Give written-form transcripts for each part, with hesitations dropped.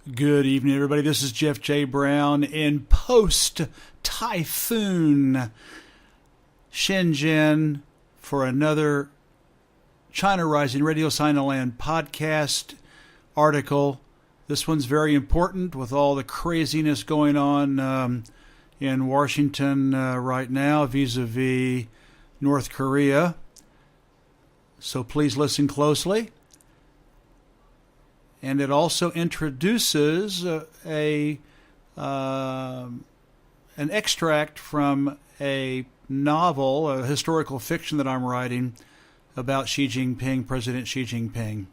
Good evening, everybody. This is Jeff J. Brown in post-typhoon Shenzhen for another China Rising Radio Sinoland podcast article. This one's very important with all the craziness going on in Washington right now vis-a-vis North Korea. So please listen closely. And it also introduces an extract from a novel, a historical fiction that I'm writing about Xi Jinping, President Xi Jinping.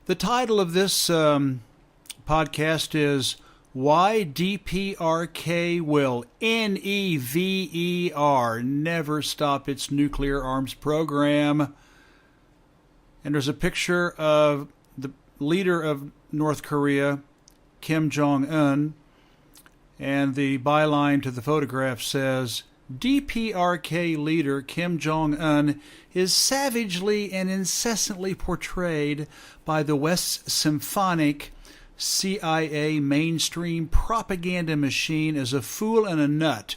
The title of this podcast is Why DPRK Will Never Stop Its Nuclear Arms Program. And there's a picture of the leader of North Korea, Kim Jong-un, and the byline to the photograph says, DPRK leader Kim Jong-un is savagely and incessantly portrayed by the West's symphonic CIA mainstream propaganda machine as a fool and a nut.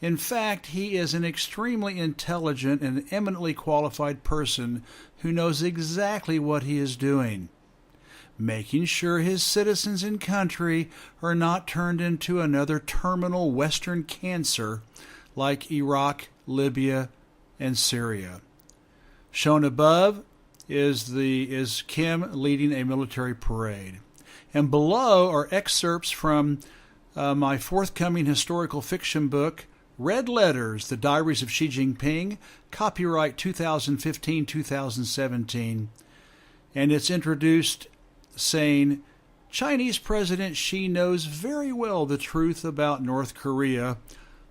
In fact, he is an extremely intelligent and eminently qualified person who knows exactly what he is doing, making sure his citizens and country are not turned into another terminal Western cancer like Iraq, Libya, and Syria. Shown above is Kim leading a military parade. And below are excerpts from my forthcoming historical fiction book, Red Letters, The Diaries of Xi Jinping, copyright 2015-2017. And it's introduced saying, Chinese President Xi knows very well the truth about North Korea,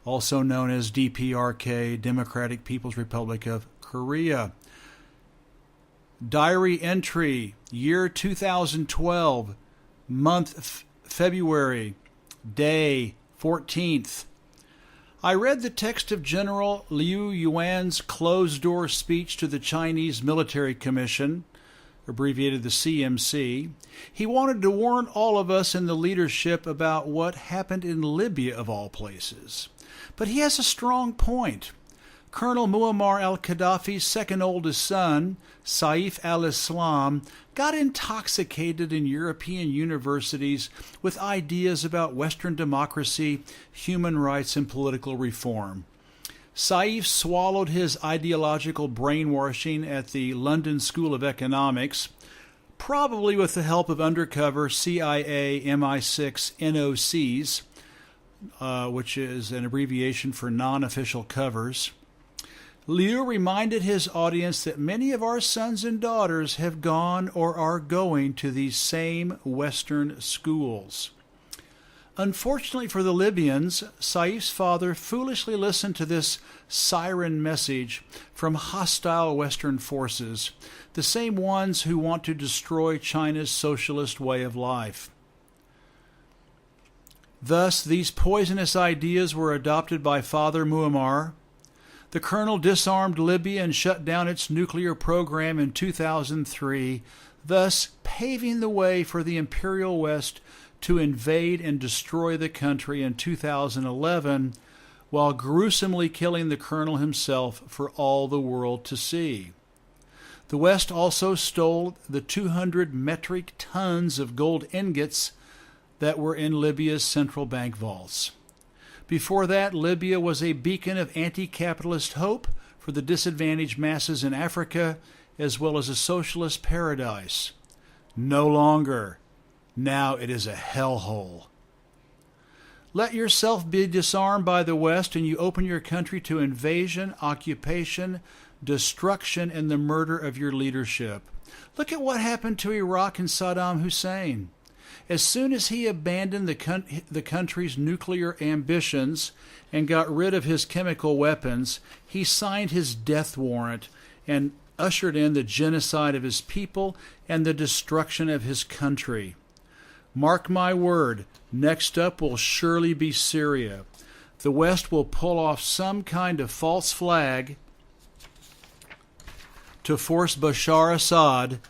also known as DPRK, Democratic People's Republic of Korea. Diary entry, year 2012, month February, day 14th. I read the text of General Liu Yuan's closed-door speech to the Chinese Military Commission, abbreviated the CMC. He wanted to warn all of us in the leadership about what happened in Libya, of all places. But he has a strong point. Colonel Muammar al-Gaddafi's second oldest son, Saif al-Islam, got intoxicated in European universities with ideas about Western democracy, human rights, and political reform. Saif swallowed his ideological brainwashing at the London School of Economics, probably with the help of undercover CIA MI6 NOCs, which is an abbreviation for non-official covers. Liu reminded his audience that many of our sons and daughters have gone or are going to these same Western schools. Unfortunately for the Libyans, Saif's father foolishly listened to this siren message from hostile Western forces, the same ones who want to destroy China's socialist way of life. Thus, these poisonous ideas were adopted by Father Muammar. The colonel disarmed Libya and shut down its nuclear program in 2003, thus paving the way for the Imperial West to invade and destroy the country in 2011, while gruesomely killing the colonel himself for all the world to see. The West also stole the 200 metric tons of gold ingots that were in Libya's central bank vaults. Before that, Libya was a beacon of anti-capitalist hope for the disadvantaged masses in Africa, as well as a socialist paradise. No longer. Now it is a hellhole. Let yourself be disarmed by the West, and you open your country to invasion, occupation, destruction, and the murder of your leadership. Look at what happened to Iraq and Saddam Hussein. As soon as he abandoned the country's nuclear ambitions and got rid of his chemical weapons, he signed his death warrant and ushered in the genocide of his people and the destruction of his country. Mark my word, next up will surely be Syria. The West will pull off some kind of false flag to force Bashar Assad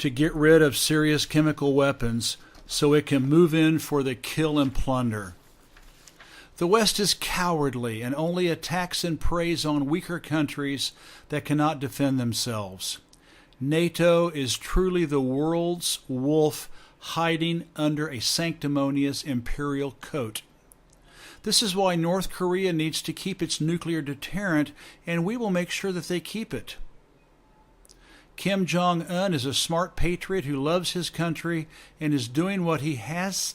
to get rid of Syria's chemical weapons so it can move in for the kill and plunder. The West is cowardly and only attacks and preys on weaker countries that cannot defend themselves. NATO is truly the world's wolf hiding under a sanctimonious imperial coat. This is why North Korea needs to keep its nuclear deterrent, and we will make sure that they keep it. Kim Jong-un is a smart patriot who loves his country and is doing what has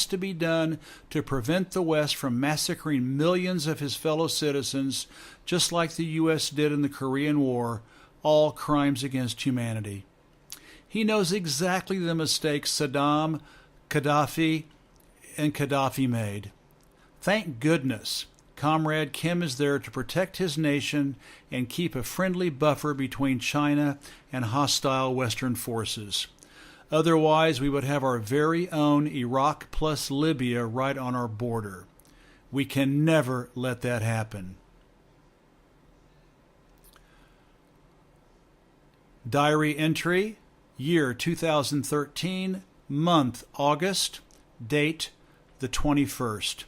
to be done to prevent the West from massacring millions of his fellow citizens, just like the U.S. did in the Korean War, all crimes against humanity. He knows exactly the mistakes Saddam, Gaddafi made. Thank goodness, Comrade Kim is there to protect his nation and keep a friendly buffer between China and hostile Western forces. Otherwise, we would have our very own Iraq plus Libya right on our border. We can never let that happen. Diary entry, year 2013, month August, date the 21st.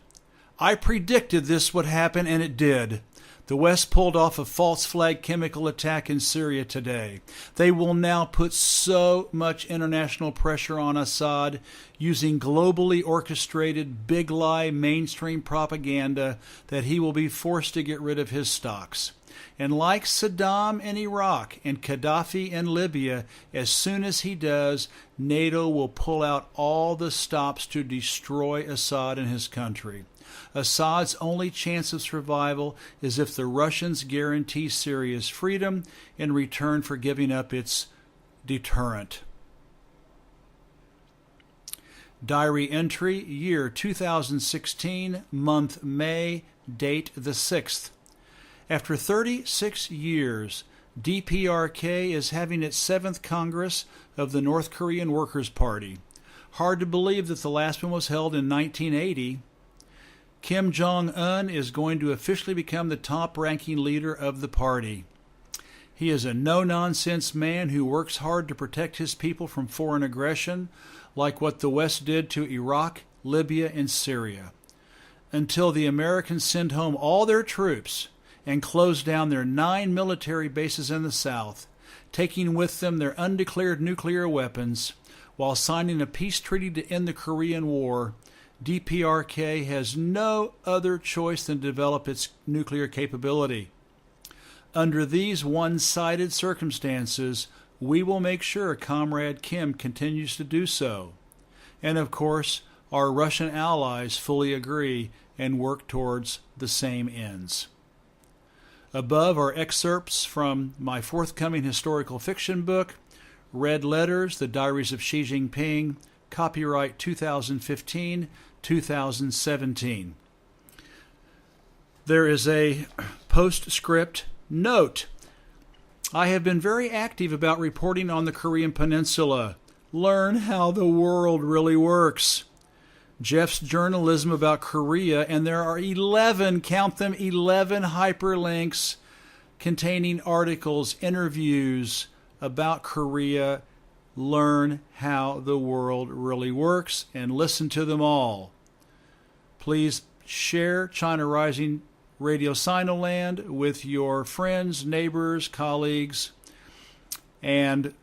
I predicted this would happen, and it did. The West pulled off a false flag chemical attack in Syria today. They will now put so much international pressure on Assad using globally orchestrated big lie mainstream propaganda that he will be forced to get rid of his stocks. And like Saddam in Iraq and Gaddafi in Libya, as soon as he does, NATO will pull out all the stops to destroy Assad and his country. Assad's only chance of survival is if the Russians guarantee Syria's freedom in return for giving up its deterrent. Diary entry, year 2016, month May, date the 6th. After 36 years, DPRK is having its 7th Congress of the North Korean Workers' Party. Hard to believe that the last one was held in 1980. Kim Jong-un is going to officially become the top-ranking leader of the party. He is a no-nonsense man who works hard to protect his people from foreign aggression, like what the West did to Iraq, Libya, and Syria. Until the Americans send home all their troops and close down their 9 military bases in the South, taking with them their undeclared nuclear weapons, while signing a peace treaty to end the Korean War, DPRK has no other choice than to develop its nuclear capability. Under these one-sided circumstances, we will make sure Comrade Kim continues to do so. And of course, our Russian allies fully agree and work towards the same ends. Above are excerpts from my forthcoming historical fiction book, Red Letters, The Diaries of Xi Jinping, copyright 2015-2017. There is a postscript note. I have been very active about reporting on the Korean Peninsula. Learn how the world really works. Jeff's journalism about Korea, and there are 11, count them, 11 hyperlinks containing articles, interviews about Korea. Learn how the world really works and listen to them all. Please share China Rising Radio Sinoland with your friends, neighbors, colleagues, and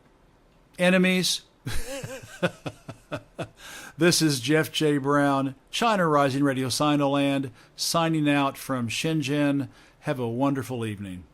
enemies. This is Jeff J. Brown, China Rising Radio Sinoland, signing out from Shenzhen. Have a wonderful evening.